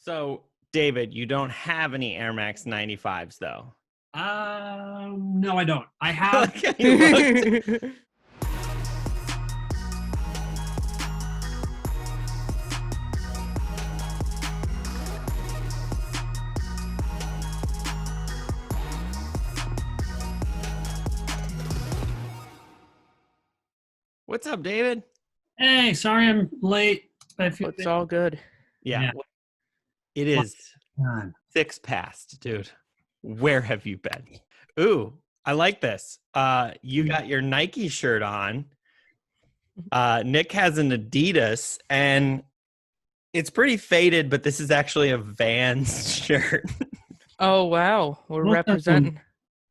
So, David, you don't have any Air Max 95s, though. No, I don't. I have. Like how you looked. What's up, David? Hey, sorry I'm late. It's all good. Yeah. It is 6 past, dude. Where have you been? Ooh, I like this. You got your Nike shirt on. Nick has an Adidas, and it's pretty faded, but this is actually a Vans shirt. Oh, wow. We're representing.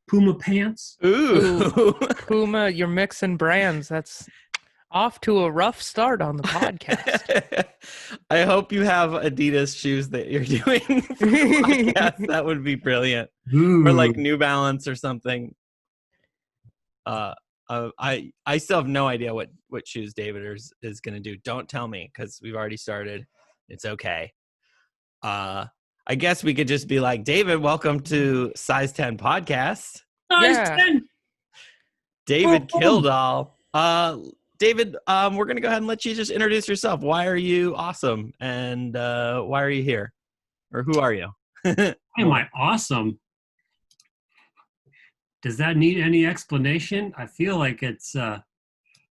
Puma pants. Ooh. Puma, you're mixing brands. That's off to a rough start on the podcast. I hope you have Adidas shoes that you're doing for the podcast. That would be brilliant. Ooh. Or like New Balance or something. I still have no idea what shoes David is going to do. Don't tell me because we've already started. It's okay. I guess we could just be like, David, welcome to Size 10 Podcast. Size 10. David Kildal. David, we're going to go ahead and let you just introduce yourself. Why are you awesome? And why are you here? Or who are you? Why am I awesome? Does that need any explanation? I feel like it's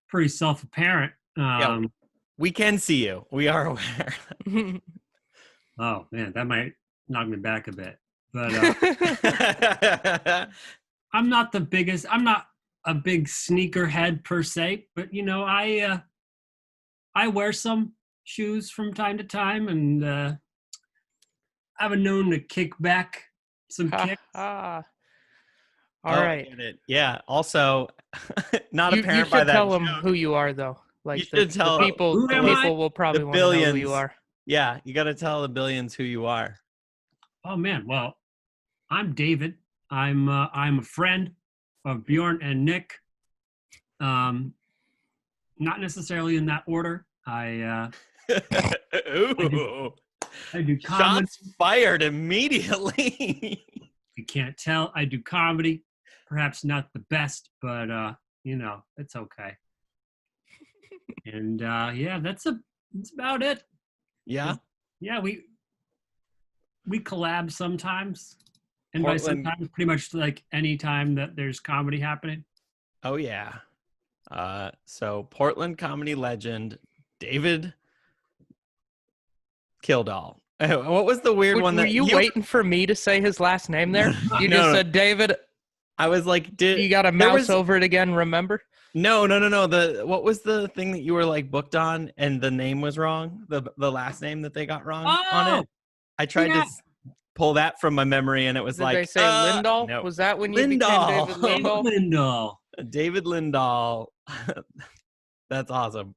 pretty self-apparent. Yeah, we can see you. We are aware. Oh, man, that might knock me back a bit. But I'm not the biggest. I'm not a big sneakerhead per se, but I wear some shoes from time to time, and I've been known to kick back some kicks. All right. Yeah. Also, not apparent by that. You should tell them who you are, though. Like you should tell the people. Who The am I? people will probably want to know who you are. Yeah, you got to tell the billions who you are. Oh man, well, I'm David. I'm a friend of Bjorn and Nick. Not necessarily in that order. I Ooh. I do comedy. Shots fired immediately. You can't tell. I do comedy. Perhaps not the best, but it's okay. And that's about it. Yeah. Yeah, we collab sometimes. And Portland. by sometimes, pretty much like any time that there's comedy happening. Oh yeah. So Portland comedy legend David Kildal. What was the weird one Were that you waiting for me to say his last name there? You No. said David. I was like, You got to mouse over it again, remember? No. What was the thing that you were like booked on and the name was wrong? The last name that they got wrong on it? I tried to pull that from my memory and it was Did like, they say Lindahl? No. Was that when you Lindahl. became David Lindahl? David Lindahl. That's awesome.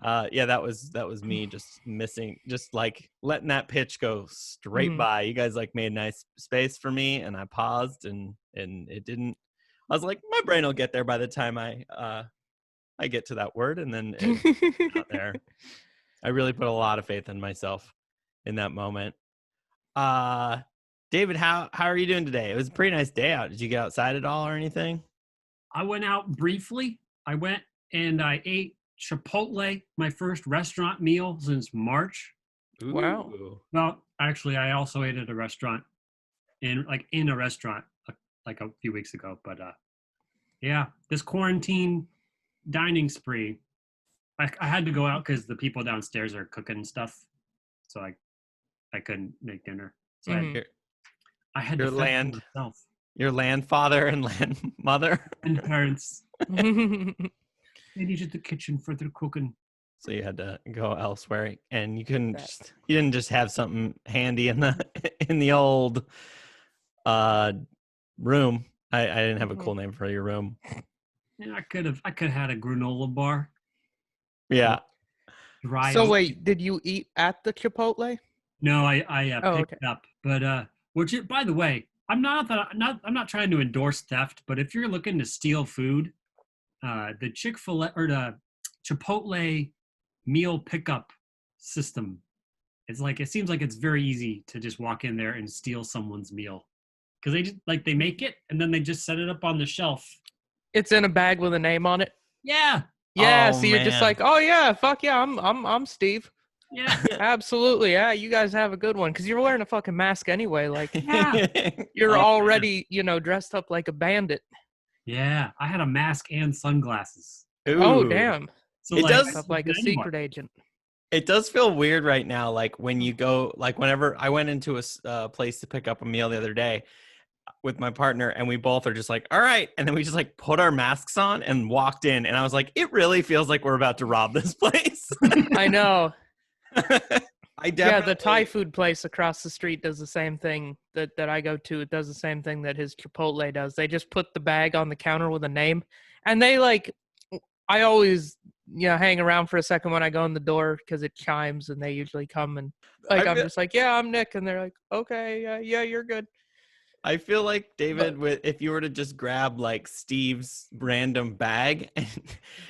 That was me just missing, just like letting that pitch go straight by. You guys like made nice space for me and I paused and it didn't. I was like, my brain will get there by the time I get to that word, and then it's not there. I really put a lot of faith in myself in that moment. David, how are you doing today? It was a pretty nice day out. Did you get outside at all or anything? I went out briefly. I went and I ate Chipotle, my first restaurant meal since March. Ooh. Wow. Well, actually, I also ate at a restaurant in a restaurant like a few weeks ago. But this quarantine dining spree, I had to go out because the people downstairs are cooking stuff, so I couldn't make dinner. So I had to fend for myself. Your land father and land mother and parents. They needed the kitchen for their cooking. So you had to go elsewhere, and you didn't just have something handy in the old room. I didn't have a cool name for your room. Yeah, I could have had a granola bar. Yeah. So wait, did you eat at the Chipotle? No, I picked it up. But by the way, I'm not trying to endorse theft, but if you're looking to steal food, the Chick-fil-A or the Chipotle meal pickup system It's like it seems like it's very easy to just walk in there and steal someone's meal because they just like they make it and then they just set it up on the shelf. It's in a bag with a name on it. Yeah, Yeah, Oh, so you're just man. like, oh yeah, fuck yeah, I'm Steve. yeah, Absolutely, yeah. You guys have a good one because you're wearing a fucking mask anyway. Like yeah, you're Oh, already, dressed up like a bandit. yeah. I had a mask and sunglasses, Oh Ooh. damn, so It like does- I dressed could up like be a anyone. secret agent. It does feel weird right now, like when you go, like whenever I went into a place to pick up a meal the other day with my partner, and we both are just like, all right, and then we just like put our masks on and walked in, and I was like, it really feels like we're about to rob this place. I know. I definitely, Yeah, the Thai food place across the street does the same thing that I go to. It does the same thing that his Chipotle does. They just put the bag on the counter with a name, and they like. I always, hang around for a second when I go in the door because it chimes, and they usually come and like I I'm feel- just like, yeah, I'm Nick, and they're like, okay, yeah, you're good. I feel like David, if you were to just grab like Steve's random bag, and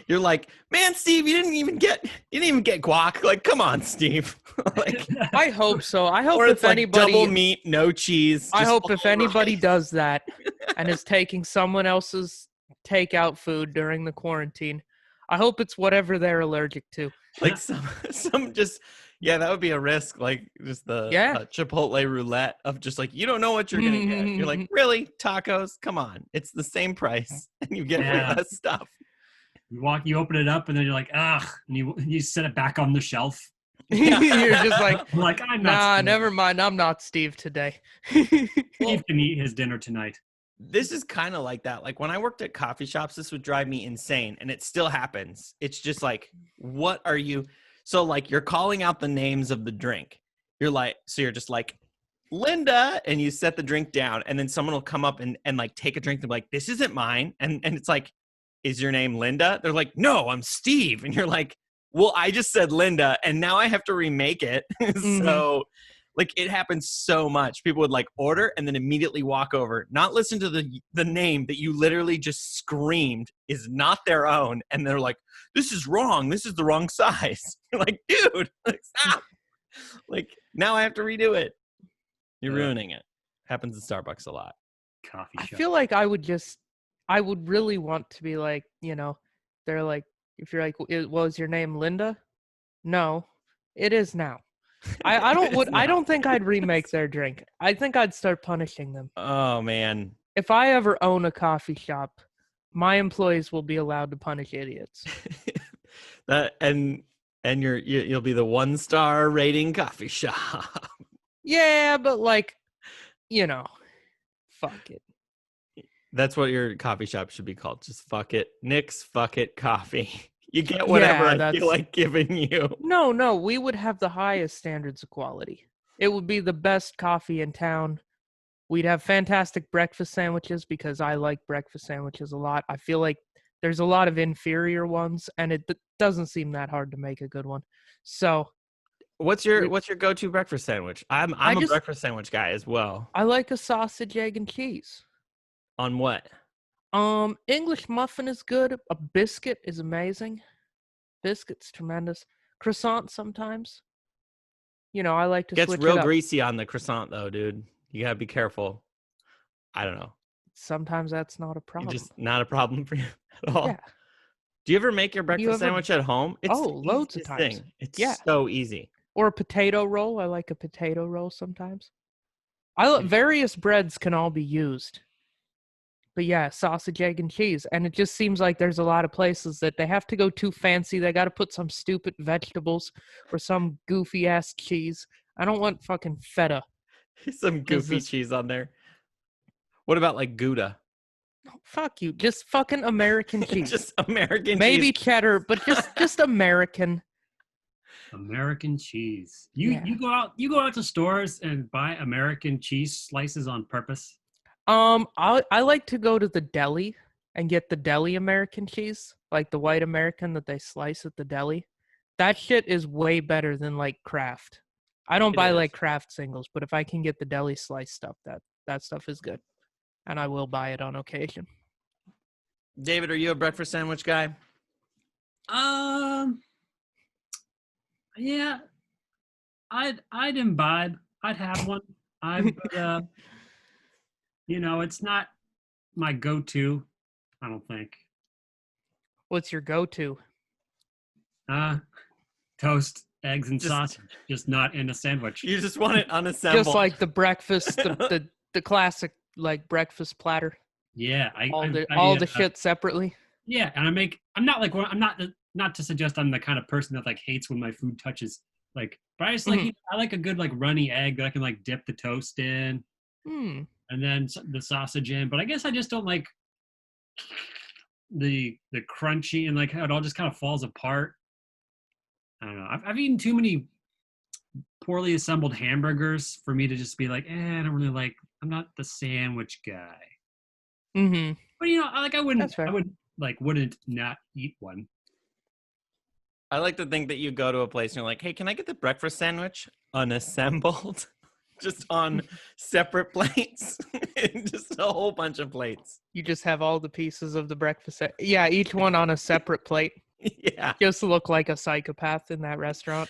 you're like, man, Steve, you didn't even get guac. Like, come on, Steve. Like, I hope so. I hope or if it's like anybody, double meat, no cheese. I just hope if all anybody rice. does that and is taking someone else's takeout food during the quarantine, I hope it's whatever they're allergic to. Like some just, yeah, that would be a risk. Like just the Yeah. Chipotle roulette of just like, you don't know what you're gonna get. You're like, really, tacos? Come on, it's the same price, and you get way Yeah. less stuff. You open it up, and then you're like, ugh, and you set it back on the shelf. You're just like, I'm like, I'm not. nah, Steve. never mind. I'm not Steve today. Steve can eat his dinner tonight. This is kind of like that. Like when I worked at coffee shops, this would drive me insane, and it still happens. It's just like, what are you? So like you're calling out the names of the drink. You're like, so you're just like, Linda, and you set the drink down, and then someone will come up and like take a drink and be like, this isn't mine. And it's like, is your name Linda? They're like, no, I'm Steve. And you're like, well, I just said Linda, and now I have to remake it. So like it happens so much. People would like order and then immediately walk over, not listen to the name that you literally just screamed is not their own, and they're like, this is wrong. This is the wrong size. You're like, dude, like, stop. Like now I have to redo it. You're ruining it. Happens at Starbucks a lot. Coffee I shop. feel like I would really want to be like, they're like, if you're like, was your name Linda? No, it is now. I don't think I'd remake their drink. I think I'd start punishing them. Oh man. If I ever own a coffee shop, my employees will be allowed to punish idiots. That and you'll be the 1-star rating coffee shop. Yeah, but like, fuck it. That's what your coffee shop should be called. Just fuck it. Nick's fuck it coffee. You get whatever I feel like giving you. No, we would have the highest standards of quality. It would be the best coffee in town. We'd have fantastic breakfast sandwiches because I like breakfast sandwiches a lot. I feel like there's a lot of inferior ones, and it doesn't seem that hard to make a good one. So, what's your go-to breakfast sandwich? I'm a breakfast sandwich guy as well. I like a sausage, egg, and cheese. On what? English muffin is good. A biscuit is amazing. Biscuit's tremendous. Croissant sometimes. I like to Gets switch real it up. greasy on the croissant though, dude. You gotta be careful. I don't know. Sometimes that's not a problem. Just not a problem for you at all. Yeah. Do you ever make your breakfast sandwich at home? It's loads of times. Thing. It's so easy. Or a potato roll. I like a potato roll sometimes. Various breads can all be used. But yeah, sausage, egg, and cheese. And it just seems like there's a lot of places that they have to go too fancy. They got to put some stupid vegetables or some goofy-ass cheese. I don't want fucking feta. Some goofy cheese on there. What about like Gouda? No, fuck you. Just fucking American cheese. Just American Maybe cheese. cheddar, but just American. American cheese. You go out to stores and buy American cheese slices on purpose. I like to go to the deli and get the deli American cheese, like the white American that they slice at the deli. That shit is way better than like Kraft. I don't buy like Kraft singles, but if I can get the deli slice stuff, that stuff is good, and I will buy it on occasion. David, are you a breakfast sandwich guy? Yeah. I'd imbibe. I'd have one. But it's not my go-to. I don't think. What's your go-to? Toast, eggs, and Just- sausage, just not in a sandwich. You just want it unassembled. Just like the breakfast, the classic like breakfast platter. Yeah, All the shit separately. Yeah, and I'm not to suggest I'm the kind of person that like hates when my food touches like, but I just like I like a good like runny egg that I can like dip the toast in, and then the sausage in. But I guess I just don't like the crunchy and like how it all just kind of falls apart. I don't know. I've eaten too many poorly assembled hamburgers for me to just be like, I don't really like. I'm not the sandwich guy. Mm-hmm. But I wouldn't not eat one. I like to think that you go to a place and you're like, hey, can I get the breakfast sandwich unassembled? Just on separate plates. Just a whole bunch of plates. You just have all the pieces of the breakfast. Yeah, each one on a separate plate. Yeah. Just look like a psychopath in that restaurant.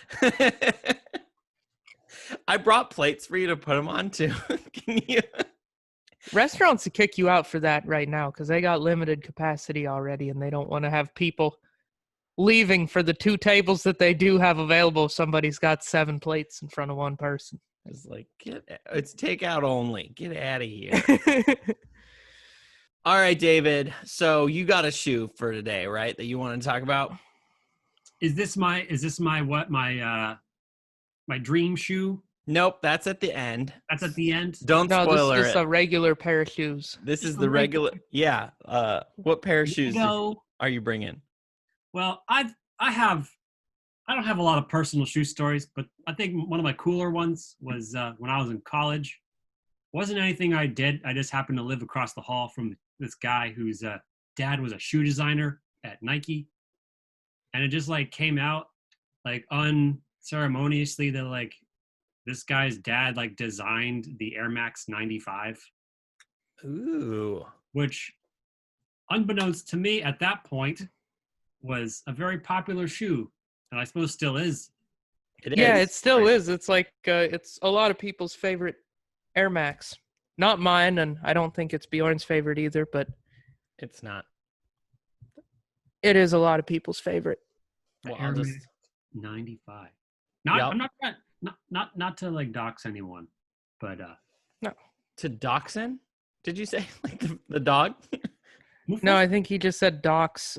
I brought plates for you to put them on too. Can you? Restaurants will kick you out for that right now because they got limited capacity already and they don't want to have people leaving for the 2 tables that they do have available if somebody's got 7 plates in front of one person. It's like, it's takeout only. Get out of here. All right, David. So you got a shoe for today, right? That you want to talk about? Is this my dream shoe? Nope, that's at the end. That's at the end. Don't No, this spoiler is just it. a regular pair of shoes. This is Just the a regular. Yeah. What pair of shoes No. are you bringing? Well, I don't have a lot of personal shoe stories, but I think one of my cooler ones was when I was in college. Wasn't anything I did. I just happened to live across the hall from this guy whose dad was a shoe designer at Nike, and it just like came out like unceremoniously that like this guy's dad like designed the Air Max 95, Ooh. which unbeknownst to me at that point was a very popular shoe, and I suppose still is. Yeah, it still is. It's like it's a lot of people's favorite Air Max. Not mine, and I don't think it's Bjorn's favorite either, but It's not. it is a lot of people's favorite. Well, Air I'll just. Max 95. Not, Yep. I'm not to like dox anyone, but To Dachshund? Did you say like the dog? No, I think he just said docs.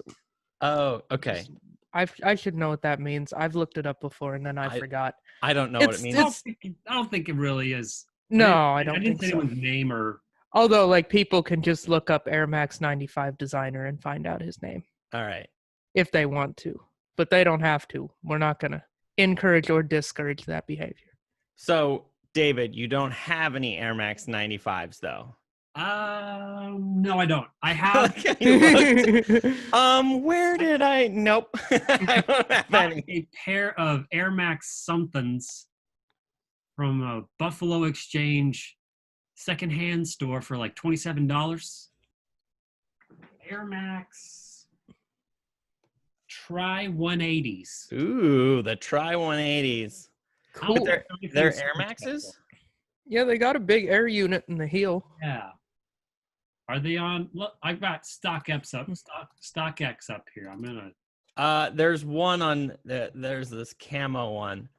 Oh, okay. I should know what that means. I've looked it up before, and then I forgot. I don't know what it It's- means. I don't think it really is. No, I don't didn't think say so. anyone's name or. Although, like, people can just look up Air Max 95 designer and find out his name All right. if they want to, but they don't have to. We're not going to encourage or discourage that behavior. So, David, you don't have any Air Max 95s, though. No, I don't. I have You looked. Where did I? Nope. I don't have any. a pair of Air Max somethings from a Buffalo Exchange secondhand store for like $27. Air Max Tri 180s. Ooh, the Tri 180s. Cool. They're Air Maxes? Yeah, they got a big air unit in the heel. Yeah. Are they on? Look, I've got StockX up here. I'm gonna. There's one on. There's this camo one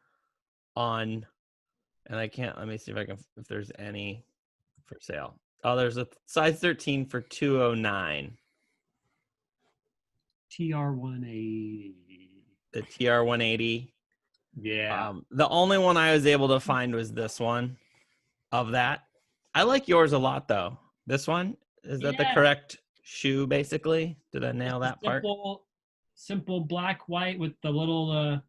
on, and I can't. Let me see if there's any for sale. Oh, there's a size 13 for $209. TR 180. The TR 180. Yeah. The only one I was able to find was this one. Of that, I like yours a lot though. This one, is that the Yeah. correct shoe? Basically, did I nail that part? Simple black white with the little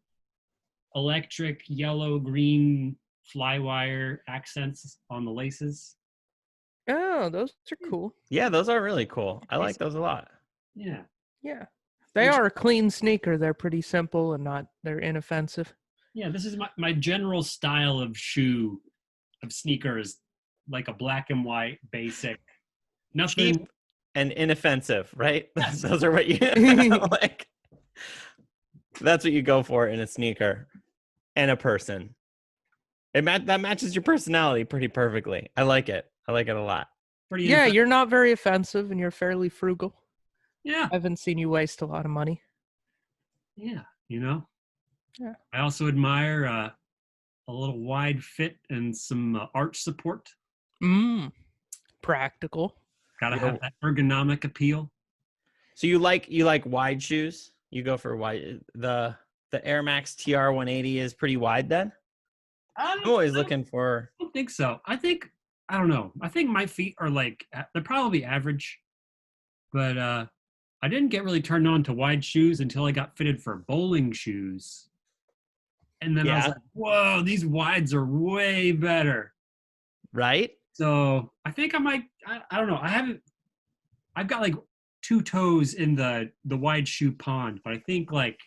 electric yellow green flywire accents on the laces. Oh, those are cool. Yeah, those are really cool. I like those a lot. Yeah. Yeah. They are a clean sneaker. They're pretty simple and they're inoffensive. Yeah, this is my general style of sneakers, like a black and white basic. Nothing. Cheap and inoffensive, right? Yes. Those are what you like. That's what you go for in a sneaker and a person. That matches your personality pretty perfectly. I like it. I like it a lot. Pretty Yeah, innocent. you're not very offensive and you're fairly frugal. Yeah. I haven't seen you waste a lot of money. Yeah. You know. Yeah. I also admire a little wide fit and some arch support. Practical. Got to You're- have that ergonomic appeal. So you like wide shoes? You go for wide. The Air Max TR 180 is pretty wide then? I'm always looking for. I don't think so. I don't know. I think my feet are like they're probably average, but I didn't get really turned on to wide shoes until I got fitted for bowling shoes, and then I was Yeah. like, "Whoa, these wides are way better." Right? So I think I might. I don't know. I've got like 2 toes in the wide shoe pond, but I think like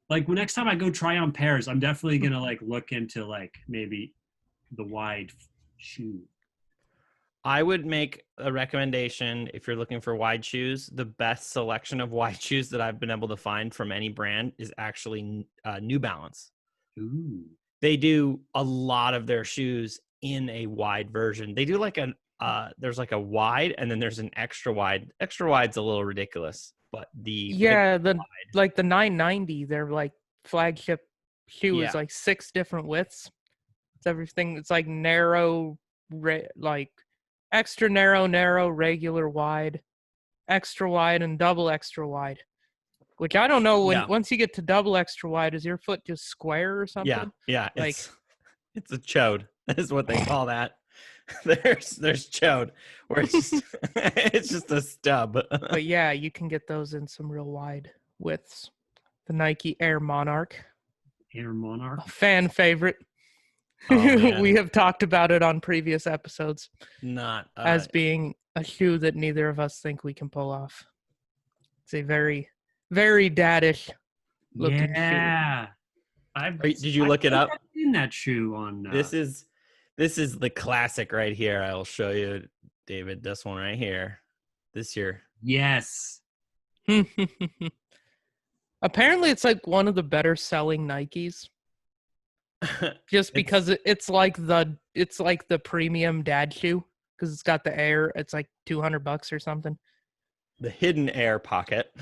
when next time I go try on pairs, I'm definitely gonna like look into like maybe the wide shoe. I would make a recommendation if you're looking for wide shoes. The best selection of wide shoes that I've been able to find from any brand is actually New Balance. Ooh. They do a lot of their shoes in a wide version. They do like there's like a wide and then there's an extra wide. Extra wide's a little ridiculous, but the Like the 990, their like flagship shoe is Yeah. like 6 different widths. It's everything. It's like narrow, like extra narrow, regular wide, extra wide, and double extra wide. Which I don't know once you get to double extra wide, is your foot just square or something? Yeah, Like it's a chode. That is what they call that. There's chode where it's just it's just a stub. But yeah, you can get those in some real wide widths. The Nike Air Monarch, Air Monarch. a fan favorite. Oh, man. We have talked about it on previous episodes Not as being a shoe that neither of us think we can pull off. It's a very, very daddish looking shoe. Yeah. Did you look it up? I've seen that shoe on. This is the classic right here. I will show you, David. This one right here. This year. Yes. Apparently, it's like one of the better selling Nikes, just because it's like the premium dad shoe because it's got the air. It's like $200 or something. The hidden air pocket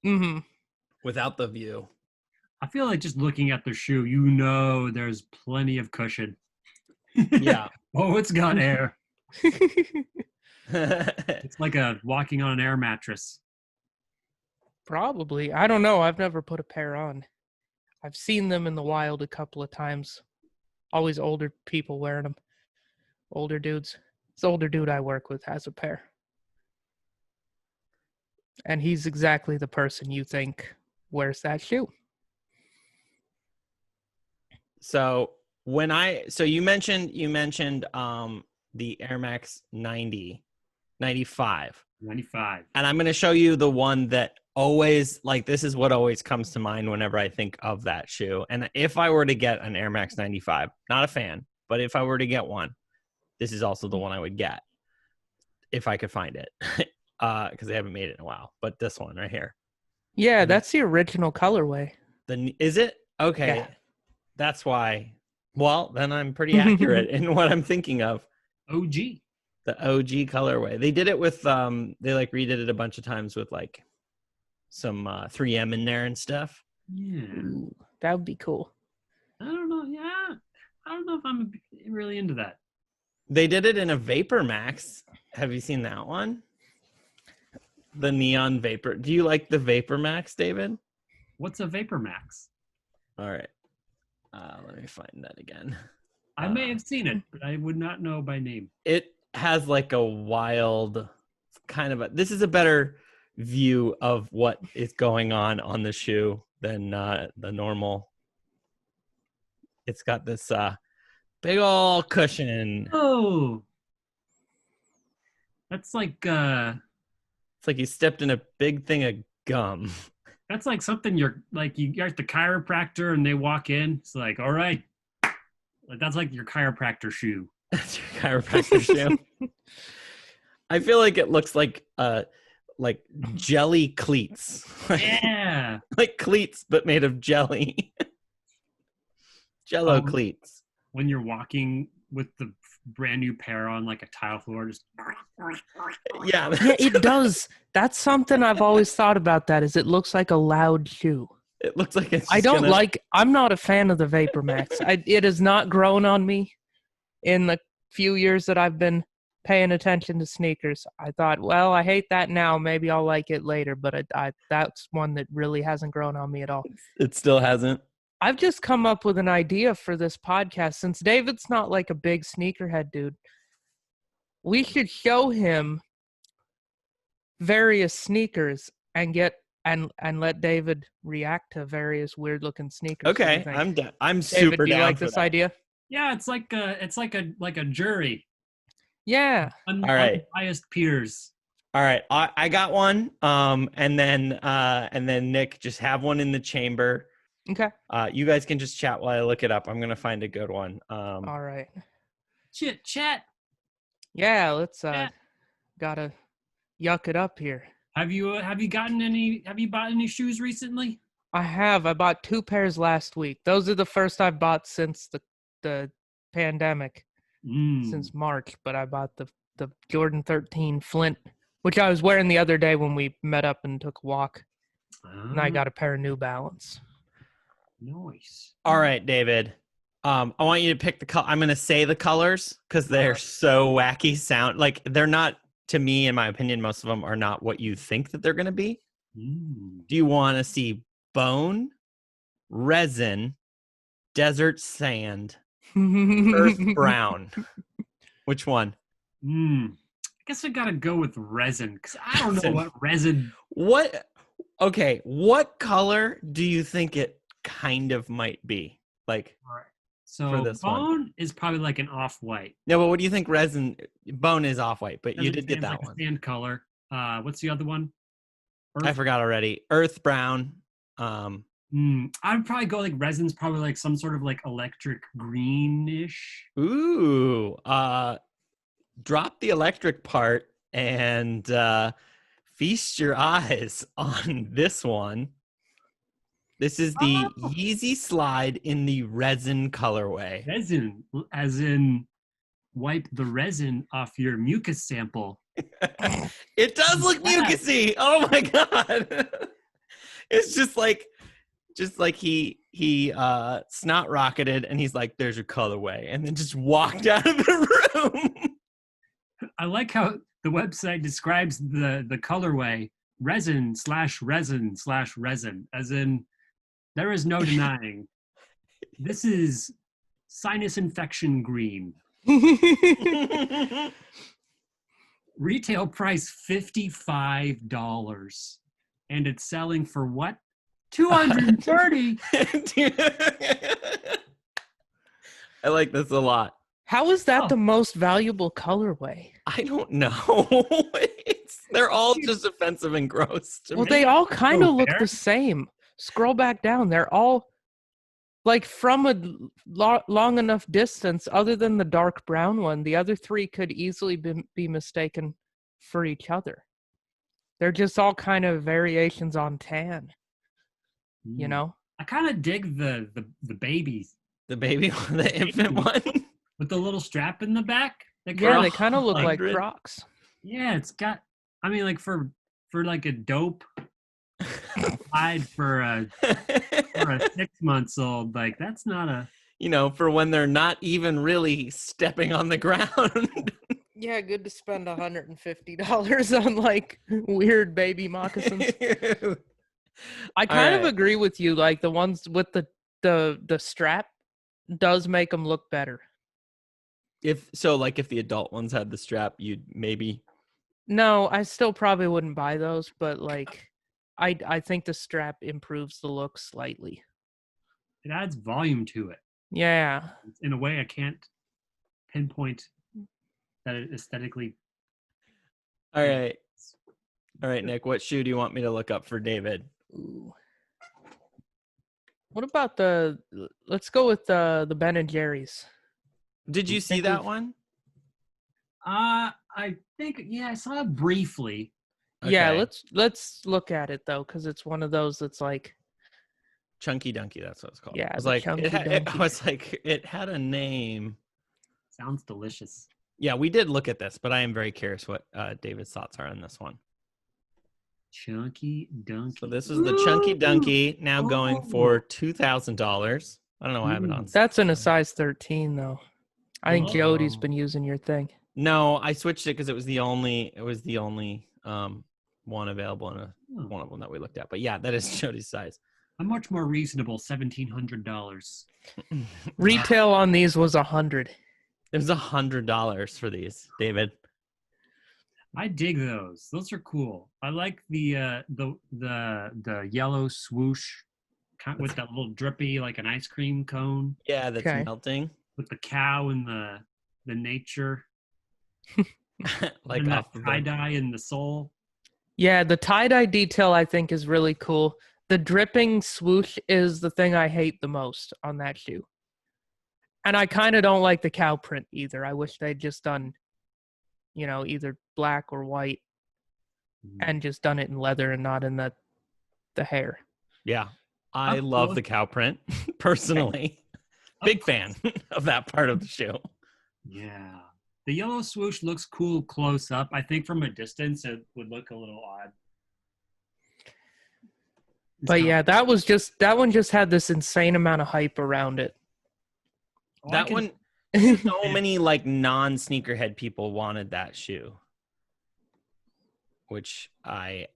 Mm-hmm. without the view. I feel like just looking at the shoe, you know, there's plenty of cushion. Yeah. Oh, it's got air. It's like walking on an air mattress. Probably. I don't know. I've never put a pair on. I've seen them in the wild a couple of times. Always older people wearing them. Older dudes. This older dude I work with has a pair. And he's exactly the person you think wears that shoe. So you mentioned the Air Max 95. 95. And I'm going to show you the one that always, like, this is what always comes to mind whenever I think of that shoe. And if I were to get an Air Max 95, not a fan, but if I were to get one, this is also the one I would get if I could find it. Because they haven't made it in a while. But this one right here. Yeah, that's the original colorway. Is it? Okay. Yeah. That's why. Well, then I'm pretty accurate in what I'm thinking of. OG. The OG colorway. They did it with they like redid it a bunch of times with like some 3M in there and stuff. Yeah. Ooh, that would be cool. I don't know. Yeah. I don't know if I'm really into that. They did it in a Vapor Max. Have you seen that one? The neon vapor. Do you like the Vapor Max, David? What's a Vapor Max? All right. Let me find that again. I may have seen it, but I would not know by name. It has like a wild kind of this is a better view of what is going on the shoe than the normal. It's got this big old cushion. Oh. That's like It's like you stepped in a big thing of gum. that's like something you're at the chiropractor and they walk in. It's like, all right. That's like your chiropractor shoe. That's your chiropractor shoe. I feel like it looks like jelly cleats. Yeah. Like cleats but made of jelly. Jello cleats. When you're walking with the brand new pair on like a tile floor, just Yeah. Yeah, it does. That's something I've always thought about. That is, it looks like a loud shoe. It looks like it's. I Just don't gonna... like. I'm not a fan of the Vapor Max. It has not grown on me in the few years that I've been paying attention to sneakers. I thought, well, I hate that now. Maybe I'll like it later. But that's one that really hasn't grown on me at all. It still hasn't. I've just come up with an idea for this podcast. Since David's not like a big sneakerhead dude, we should show him various sneakers and let David react to various weird looking sneakers. Okay, I'm David, super do you down like for this that. idea? yeah, it's like a jury. Yeah. All right. Unbiased peers. All right, I got one. And then Nick, just have one in the chamber. Okay. You guys can just chat while I look it up. I'm gonna find a good one. All right. Chit chat. Yeah, let's Yeah. gotta yuck it up here. Have you bought any shoes recently? I bought 2 pairs last week. Those are the first I've bought since the pandemic, since March. But I bought the Jordan 13 Flint, which I was wearing the other day when we met up and took a walk. And I got a pair of New Balance. Nice. All right, David. I want you to pick the color. I'm gonna say the colors because they're so wacky. Like they're not, to me, in my opinion, most of them are not what you think that they're gonna be. Do you want to see bone, resin, desert sand, earth brown? Which one? I guess I gotta go with resin because I don't know what resin. Okay, what color do you think it kind of might be? Like, All right. So for this bone is probably like an off-white. no, but what do you think resin? Bone is off-white, but you did get that like one. A sand color. What's the other one? I forgot already. Earth brown. I'd probably go like resin's probably like some sort of like electric greenish. Ooh. Drop the electric part and feast your eyes on this one. This is the Yeezy Slide in the resin colorway. Resin, as in wipe the resin off your mucus sample. It does look mucusy. Oh my god. It's just like he snot rocketed and he's like, there's your colorway, and then just walked out of the room. I like how the website describes the colorway resin/resin/resin, as in there is no denying this is sinus infection green. Retail price $55, and it's selling for what? $230. I like this a lot. How is that the most valuable colorway? I don't know. They're all just offensive and gross to me. They all kind of look the same. Scroll back down. They're all like from a long enough distance, other than the dark brown one, the other 3 could easily be mistaken for each other. They're just all kind of variations on tan. You know? I kind of dig the baby. The baby one, the infant one. With the little strap in the back. Yeah, they kind of look like Crocs. Yeah, it's got, I mean, like for like a dope hide for a 6 months old, like that's not a, for when they're not even really stepping on the ground. Yeah, good to spend $150 on like weird baby moccasins. I kind of agree with you. Like the ones with the strap does make them look better. If the adult ones had the strap, you'd maybe. No, I still probably wouldn't buy those, but like I think the strap improves the look slightly. It adds volume to it. Yeah. In a way I can't pinpoint that it aesthetically. All right, Nick, what shoe do you want me to look up for David? Ooh. What about let's go with the Ben and Jerry's. Did you see that one? I think, I saw it briefly. Okay. Yeah, let's look at it though, because it's one of those that's like Chunky Dunky, that's what it's called. Yeah, I was the like, Chunky I Dunky. was like, it had a name. Sounds delicious. Yeah, we did look at this, but I am very curious what David's thoughts are on this one. Chunky Dunky. So this is the Chunky Dunky, now going for $2,000. I don't know why I have it on. That's in a size 13 though. I think Jody's Oh. been using your thing. No, I switched it because it was the only one available in one of them that we looked at. But yeah, that is Jody's size. A much more reasonable $1,700. Retail on these was $100. It was $100 for these, David. I dig those. Those are cool. I like the yellow swoosh with that little drippy like an ice cream cone Yeah, that's Okay. melting. with the cow and the nature Like and that off of tie the, dye in the sole. Yeah, the tie-dye detail I think is really cool. The dripping swoosh is the thing I hate the most on that shoe. And I kind of don't like the cow print either. I wish they'd just done, either black or white and just done it in leather and not in the hair. yeah. I Up love close. the cow print personally. Big fan of that part of the shoe. Yeah. The yellow swoosh looks cool close up. I think from a distance it would look a little odd. It's But not- yeah, that one just had this insane amount of hype around it. Oh, I That can- one, so many like non-sneakerhead people wanted that shoe. Which I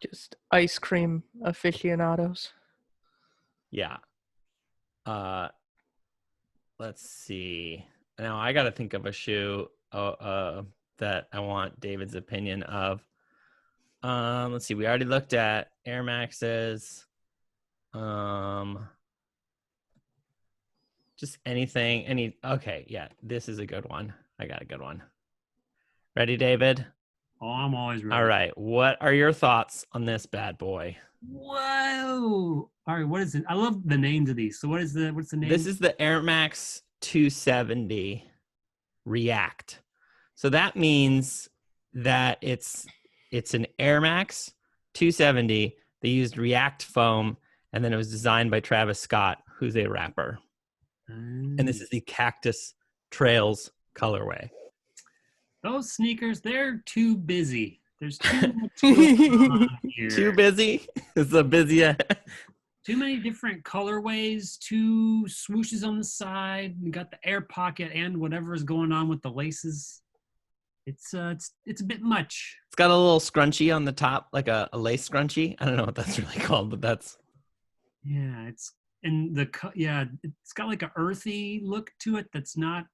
Just ice cream aficionados. yeah. Let's see. Now I got to think of a shoe that I want David's opinion of. Let's see. We already looked at Air Maxes. Just anything. Okay, yeah. This is a good one. I got a good one. Ready, David? Oh, I'm always ready. All right. What are your thoughts on this bad boy? Whoa! All right, what is it? I love the names of these. So what's the name? This is the Air Max 270 React. So that means that it's an Air Max 270. They used React foam, and then it was designed by Travis Scott, who's a rapper. And this is the Cactus Trails colorway. Those sneakers. They're too busy. There's too much going on here. Too busy? It's a busy. Too many different colorways. Two swooshes on the side. You got the air pocket and whatever is going on with the laces. It's a bit much. It's got a little scrunchie on the top, like a lace scrunchie. I don't know what that's really called, but that's Yeah, it's it's got like a earthy look to it does not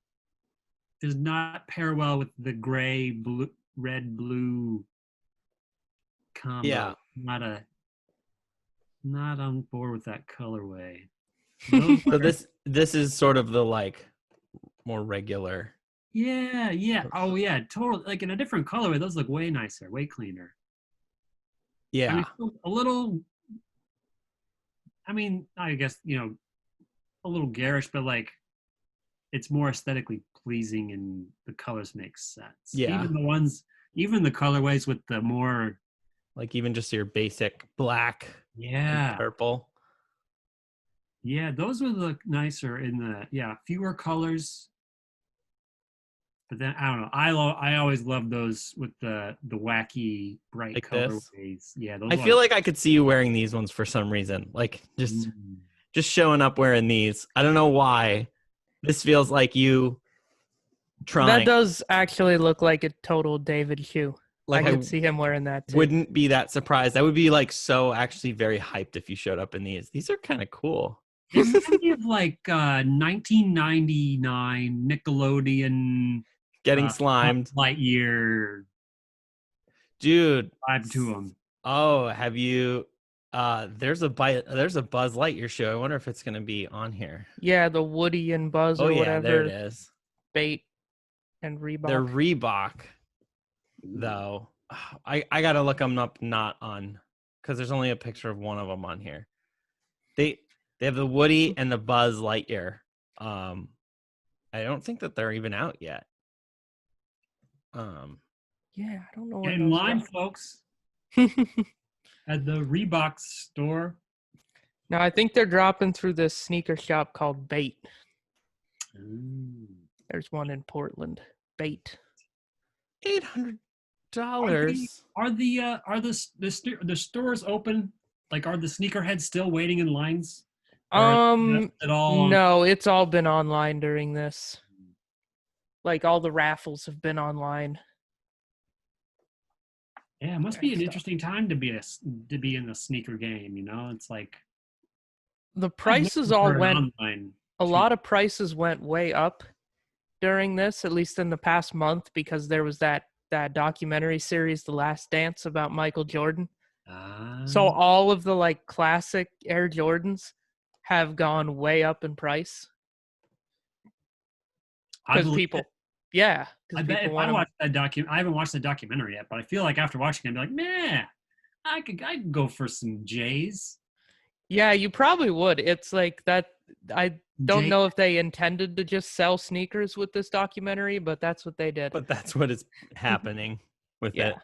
pair well with the gray, blue, red, blue combo. Yeah. Not on board with that colorway. so this is sort of the like more regular. Yeah. Oh yeah, totally. Like in a different colorway, those look way nicer, way cleaner. Yeah. I mean, a little. I mean, I guess a little garish, but like, it's more aesthetically pleasing, and the colors make sense. Yeah. Even the colorways with the more, like even just your basic black, and purple. Yeah, those would look nicer in the fewer colors. But then I don't know. I always love those with the wacky bright Like colorways. this? Yeah, those I feel like I could see you wearing these ones for some reason. Like just showing up wearing these. I don't know why. This feels like you trying. That does actually look like a total David shoe. Like I could see him wearing that too. Wouldn't be that surprised. I would be like so actually very hyped if you showed up in these. These are kind of cool. They remind me of like 1999 Nickelodeon Getting slimed. Lightyear Dude. vibe to them. Oh, have you there's a Buzz Lightyear show. I wonder if it's gonna be on here. Yeah, the Woody and Buzz or whatever. There it is. Bait and Reebok. They're Reebok though. I gotta look them up, not on, because there's only a picture of one of them on here. They have the Woody and the Buzz Lightyear. I don't think that they're even out yet. Yeah, I don't know. Get in line, folks. At the Reebok store. Now I think they're dropping through this sneaker shop called Bait. There's one in Portland. Bait. $800. Are the stores open? Like, are the sneakerheads still waiting in lines? At all? No, it's all been online during this. Like all the raffles have been online. Yeah, it must be an interesting time to be in the sneaker game. It's like The prices all went. Online A lot of prices went way up during this, at least in the past month, because there was that documentary series, The Last Dance, about Michael Jordan. So all of the like classic Air Jordans have gone way up in price. Because people, yeah. I bet if I watch that I haven't watched the documentary yet, but I feel like after watching it, I'd be like, man, I could go for some J's. Yeah, you probably would. It's like that. I don't know if they intended to just sell sneakers with this documentary, but that's what they did. But that's what is happening with it.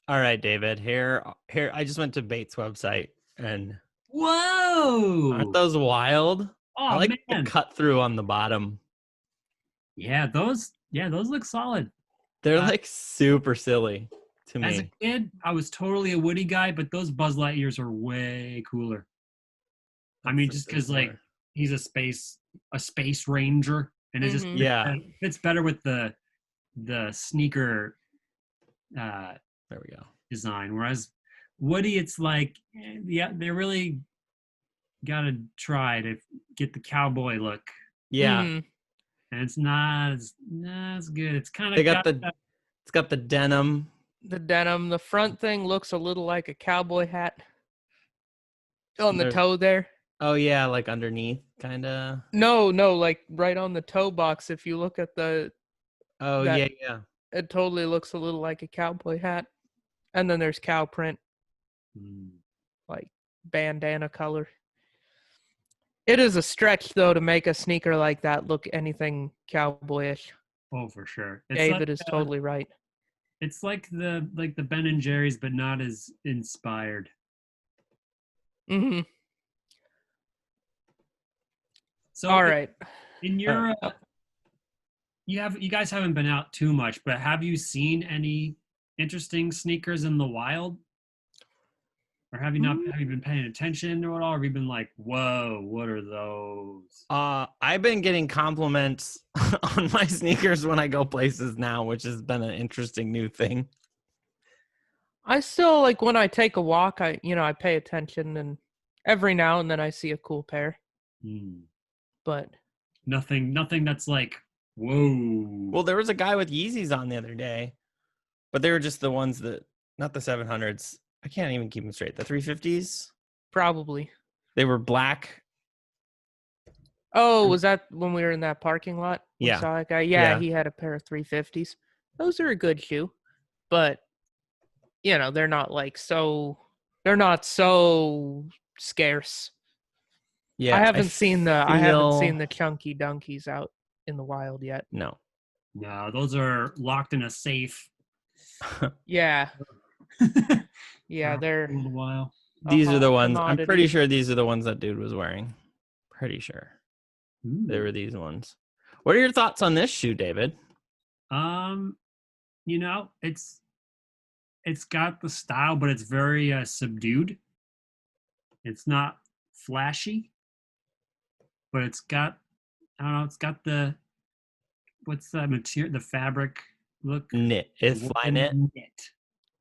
All right, David. Here. I just went to Bait's website, and whoa, aren't those wild? Oh, I like man. the cut through on the bottom. Yeah, those look solid. They're like super silly to me. As a kid, I was totally a Woody guy, but those Buzz Lightyears are way cooler. I mean, just because like he's a space ranger, and it just fits better with the sneaker there we go design. Whereas Woody, it's like they really gotta try to get the cowboy look. Yeah. And it's not as good. It's kind of it's got the denim. The denim. The front thing looks a little like a cowboy hat on the toe there. Oh yeah, like underneath, kind of. No, like right on the toe box. If you look at the. Oh yeah. It totally looks a little like a cowboy hat, and then there's cow print, like bandana color. It is a stretch, though, to make a sneaker like that look anything cowboyish. Oh, for sure. David is totally right. It's like the Ben and Jerry's, but not as inspired. Mm-hmm. So, all right. In your, you guys haven't been out too much, but have you seen any interesting sneakers in the wild? Or have you not? Have you been paying attention or at all? Or have you been like, "Whoa, what are those?" I've been getting compliments on my sneakers when I go places now, which has been an interesting new thing. I still like when I take a walk. I pay attention, and every now and then I see a cool pair. But nothing that's like, whoa. Well, there was a guy with Yeezys on the other day, but they were just the ones that, not the 700s. I can't even keep them straight. The 350s? Probably. They were black. Oh, was that when we were in that parking lot? Yeah. We saw that guy? Yeah, he had a pair of 350s. Those are a good shoe. But, they're not so scarce. Yeah. I haven't seen the chunky dunkies out in the wild yet. No, those are locked in a safe. Yeah. Yeah, they're a little while. These are the ones. I'm pretty sure these are the ones that dude was wearing. Pretty sure. They were these ones. What are your thoughts on this shoe, David? It's got the style, but it's very subdued. It's not flashy, but it's got, I don't know, it's got the, what's that material, the fabric look? Knit. Is Fly Knit?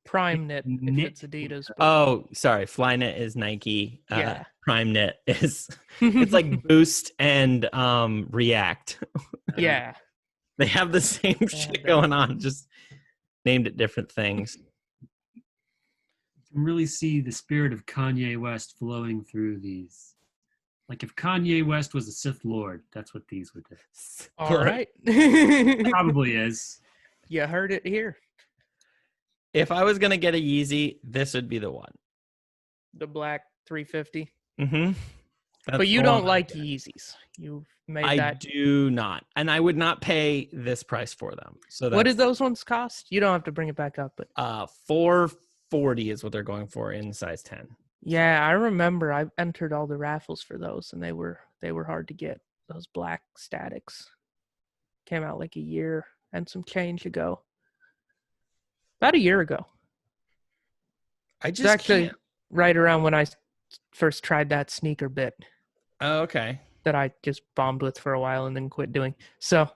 Prime Knit, if it's Adidas. But... Oh, sorry. Fly Knit is Nike. Prime Knit is, it's like Boost and React. Yeah. They have the same shit going on, just named it different things. You can really see the spirit of Kanye West flowing through these. Like if Kanye West was a Sith Lord, that's what these would do. All right. Probably is. You heard it here. If I was going to get a Yeezy, this would be the one. The black 350. Mm-hmm. But you don't like Yeezys. You've made that. I do not. And I would not pay this price for them. So what did those ones cost? You don't have to bring it back up. But $440 is what they're going for in size 10. Yeah, I remember I entered all the raffles for those, and they were hard to get. Those black statics came out like a year and some change ago. About a year ago. I It's just actually can't. right around when I first tried that sneaker bit Oh, okay. that I just bombed with for a while and then quit doing. So,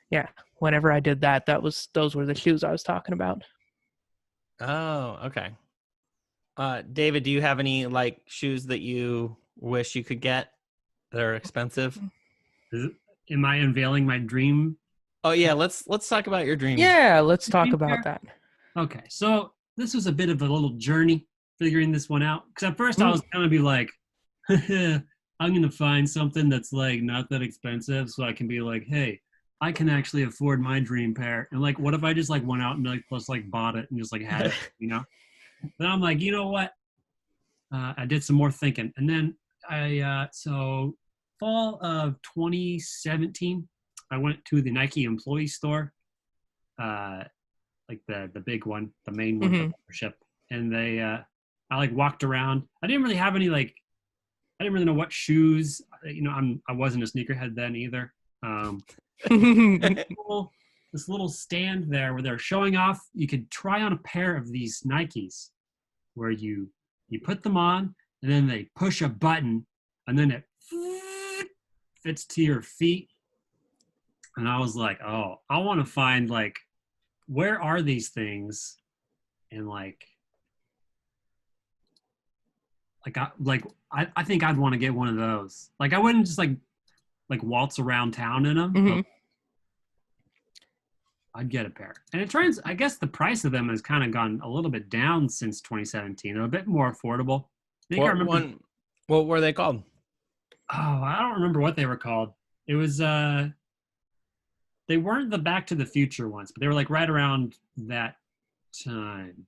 yeah, whenever I did that, those were the shoes I was talking about. Oh, okay. David, do you have any like shoes that you wish you could get that are expensive? Am I unveiling my dream? Oh yeah, let's talk about your dream. Yeah, let's talk dream about pair? that. Okay, so this was a bit of a little journey figuring this one out. Because at first I was going to be like, I'm going to find something that's like not that expensive so I can be like, hey, I can actually afford my dream pair. And like, what if I just like went out and like plus like bought it and just like had it, you know? Then I'm like, you know what? I did some more thinking. And then so fall of 2017, I went to the Nike employee store, like the big one, the main one, the membership. And I like walked around. I didn't really have any I didn't really know what shoes. You know, I wasn't a sneakerhead then either. This little stand there where they're showing off. You could try on a pair of these Nikes, where you put them on and then they push a button and then it fits to your feet. And I was like, oh, I want to find like, where are these things? And I think I'd want to get one of those. Like I wouldn't just like waltz around town in them. But I'd get a pair. And it turns, I guess the price of them has kind of gone a little bit down since 2017. They're a bit more affordable. I think I remember. What were they called? Oh, I don't remember what they were called. It was they weren't the Back to the Future ones, but they were like right around that time.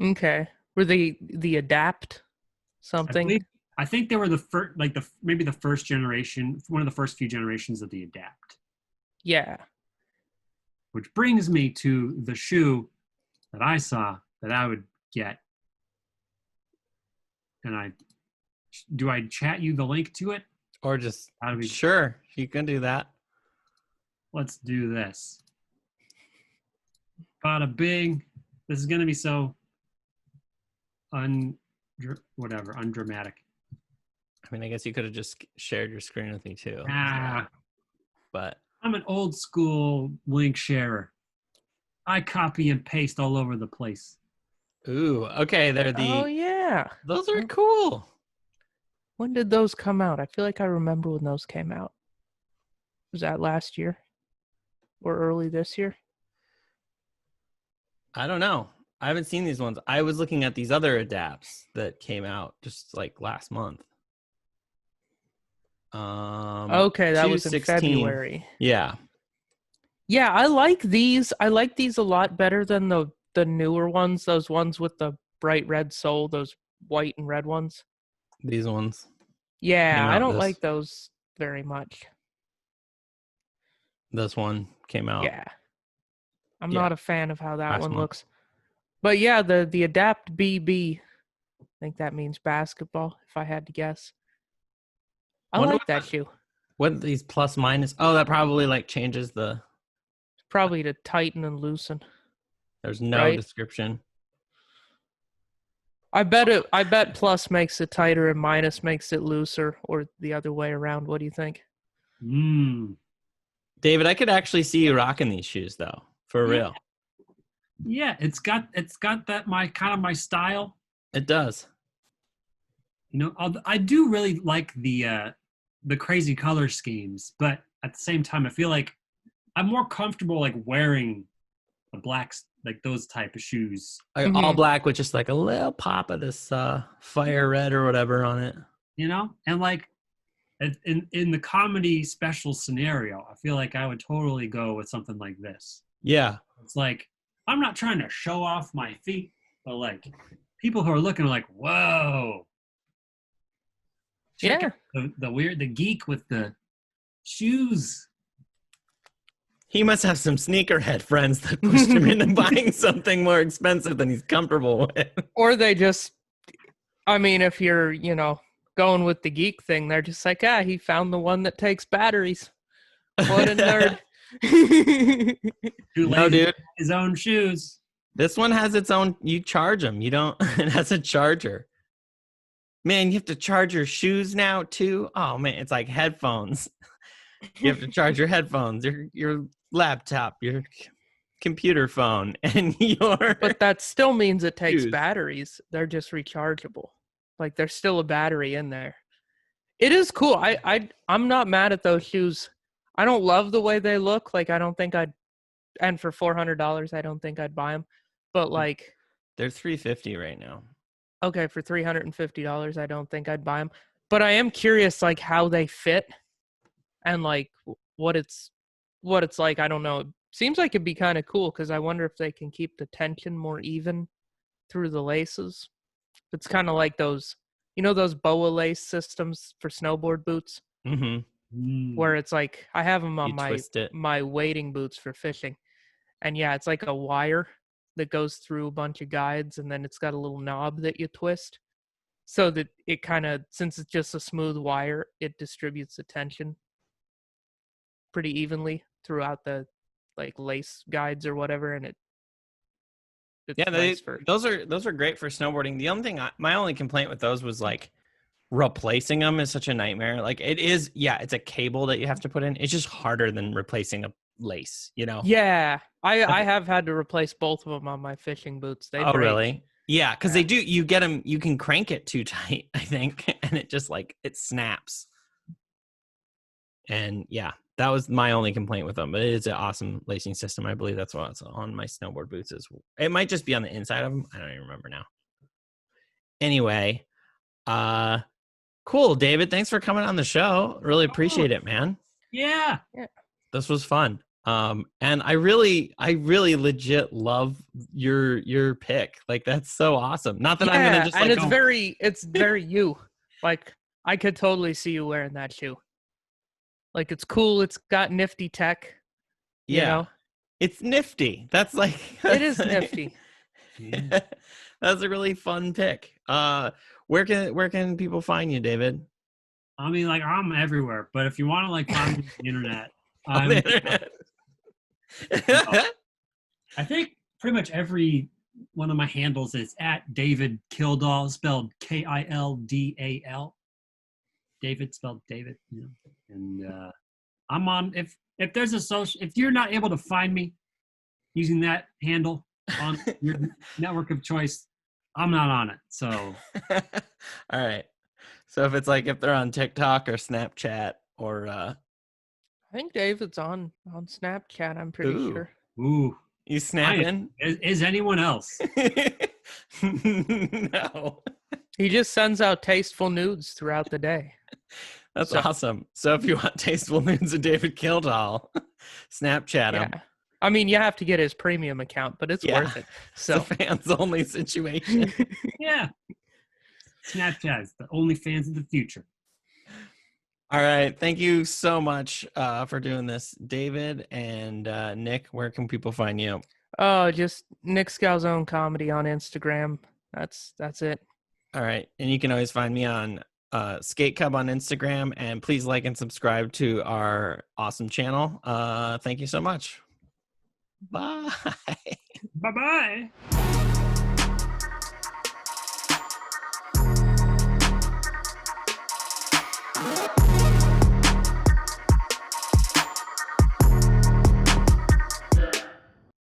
Okay. Were they the Adapt something? I think they were the first, like maybe the first generation, one of the first few generations of the Adapt. Yeah. Which brings me to the shoe that I saw that I would get. And do I chat you the link to it? Or just sure, you can do that. Let's do this. Bada bing. This is gonna be so undramatic. I mean, I guess you could have just shared your screen with me too. But I'm an old school link sharer. I copy and paste all over the place. Ooh, okay. Oh yeah. Those are cool. When did those come out? I feel like I remember when those came out. Was that last year? Or early this year? I don't know. I haven't seen these ones. I was looking at these other adapts that came out just like last month. Okay, that was in February. Yeah. Yeah, I like these. I like these a lot better than the newer ones, those ones with the bright red sole, those white and red ones. These ones. Yeah, I don't like those very much. This one came out. Yeah. I'm not a fan of how that one looks. But yeah, the Adapt BB, I think that means basketball, if I had to guess. I like that shoe. What these plus minus? Oh, that probably like changes the. Probably to tighten and loosen. There's no description. I bet plus makes it tighter and minus makes it looser, or the other way around. What do you think? David, I could actually see you rocking these shoes though, for real. Yeah, it's got that my style. It does. You know, I do really like the crazy color schemes, but at the same time, I feel like I'm more comfortable like wearing the blacks, like those type of shoes. Like all black with just like a little pop of this fire red or whatever on it. You know, and like in the comedy special scenario, I feel like I would totally go with something like this. Yeah, it's like I'm not trying to show off my feet, but like people who are looking are like, whoa. Check out the geek with the shoes. He must have some sneakerhead friends that pushed him into buying something more expensive than he's comfortable with. Or they just I mean, if you're, going with the geek thing, they're just like, he found the one that takes batteries. What a nerd. Too No, lazy to dude. buy his own shoes. This one has its own. You charge them. You don't. It has a charger. Man, you have to charge your shoes now too. Oh man, it's like headphones. You have to charge your headphones, your laptop, your computer phone, and your. But that still means it takes shoes. batteries. They're just rechargeable. Like there's still a battery in there. It is cool. I'm not mad at those shoes. I don't love the way they look. Like I don't think I'd, and for $400, I don't think I'd buy them. But like, They're $350 right now. okay, for $350, I don't think I'd buy them. But I am curious, like how they fit, and like what it's like. I don't know. It seems like it'd be kind of cool because I wonder if they can keep the tension more even through the laces. It's kind of like those, those BOA lace systems for snowboard boots, where it's like I have them on my wading boots for fishing, and yeah, it's like a wire that goes through a bunch of guides, and then it's got a little knob that you twist, so that it kind of, since it's just a smooth wire, it distributes the tension pretty evenly throughout the like lace guides or whatever, and those are great for snowboarding. The only thing, my only complaint with those was like replacing them is such a nightmare. Like it is, it's a cable that you have to put in. It's just harder than replacing a lace, Yeah, I have had to replace both of them on my fishing boots. They break. Really? Yeah, because they do. You get them. You can crank it too tight, I think, and it just like it snaps. And yeah, that was my only complaint with them. But it is an awesome lacing system. I believe that's what's on my snowboard boots. It might just be on the inside of them. I don't even remember now. Anyway, cool, David. Thanks for coming on the show. Really appreciate it, man. Yeah. This was fun. And I really legit love your pick. Like that's so awesome. Not that I'm gonna just and it's very you. Like I could totally see you wearing that shoe. Like it's cool. It's got nifty tech. It's nifty. That's like it is nifty. That's a really fun pick. Where can people find you, David? I mean, like I'm everywhere, but if you want to like find me on the internet, I think pretty much every one of my handles is at David Kildal, spelled Kildal. David spelled David, and I'm on. If there's a social, if you're not able to find me using that handle on your network of choice, I'm not on it. So, all right. So if they're on TikTok or Snapchat or I think David's on Snapchat, I'm pretty sure. Ooh. You snapping? Is anyone else? No. He just sends out tasteful nudes throughout the day. That's awesome. So if you want tasteful nudes of David Kildal, Snapchat him. I mean, you have to get his premium account, but it's worth it. So it's a fans only situation. Yeah. Snapchat is the only fans of the future. All right. Thank you so much for doing this, David and Nick. Where can people find you? Oh, just Nick Scalzone Comedy on Instagram. That's it. All right. And you can always find me on Skate Cub on Instagram. And please like and subscribe to our awesome channel. Thank you so much. Bye. Bye-bye.